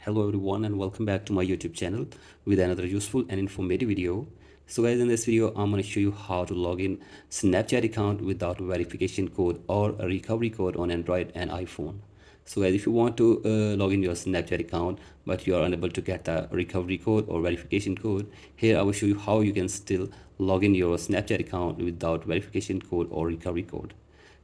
Hello everyone and welcome back to my YouTube channel with another useful and informative video. So guys, in this video I'm going to show you how to log in Snapchat account without verification code or a recovery code on Android and iPhone. So guys, if you want to log in your Snapchat account but you are unable to get the recovery code or verification code, here I will show you how you can still log in your Snapchat account without verification code or recovery code.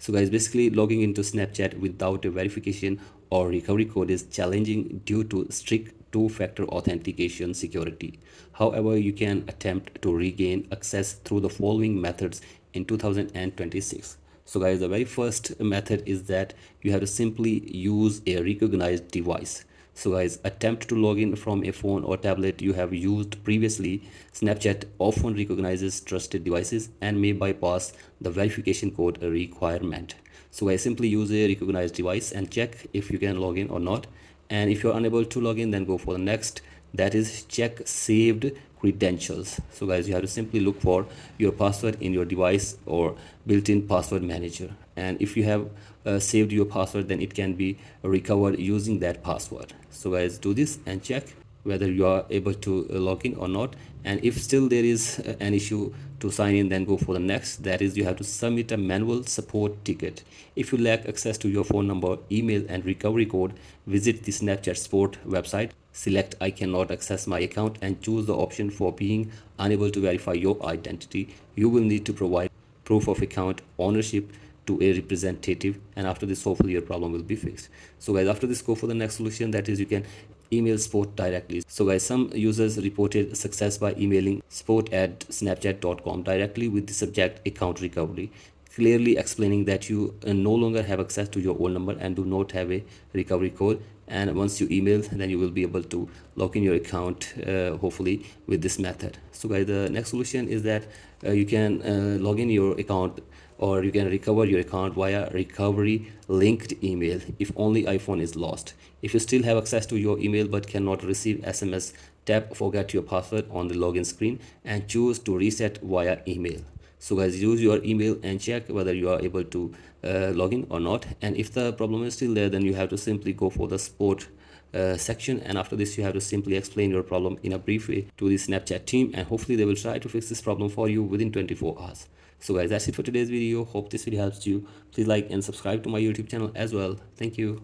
So guys, basically logging into Snapchat without a verification or recovery code is challenging due to strict two-factor authentication security. However, you can attempt to regain access through the following methods in 2026. So guys, the very first method is that you have to simply use a recognized device. So guys, attempt to log in from a phone or tablet you have used previously. Snapchat often recognizes trusted devices and may bypass the verification code requirement. So guys, simply use a recognized device and check if you can log in or not. And if you're unable to log in, then go for the next, that is check saved credentials. So guys, you have to simply look for your password in your device or built-in password manager, and if you have saved your password, then it can be recovered using that password. So guys, do this and check whether you are able to log in or not. And if still there is an issue to sign in, then go for the next, that is you have to submit a manual support ticket. If you lack access to your phone number, email and recovery code, visit the Snapchat support website, select I cannot access my account and choose the option for being unable to verify your identity. You will need to provide proof of account ownership to a representative, and after this hopefully your problem will be fixed. So guys, after this, go for the next solution, that is you can email support directly. So guys, some users reported success by emailing support@snapchat.com directly with the subject account recovery, clearly explaining that you no longer have access to your old number and do not have a recovery code. And once you email, then you will be able to log in your account hopefully with this method. So guys, the next solution is that you can log in your account, or you can recover your account via recovery linked email if only iPhone is lost. If you still have access to your email but cannot receive SMS, tap forget your password on the login screen and choose to reset via email. So guys, use your email and check whether you are able to log in or not. And if the problem is still there, then you have to simply go for the support section, and after this you have to simply explain your problem in a brief way to the Snapchat team, and hopefully they will try to fix this problem for you within 24 hours. So guys, that's it for today's video. Hope this video helps you. Please like and subscribe to my YouTube channel as well. Thank you.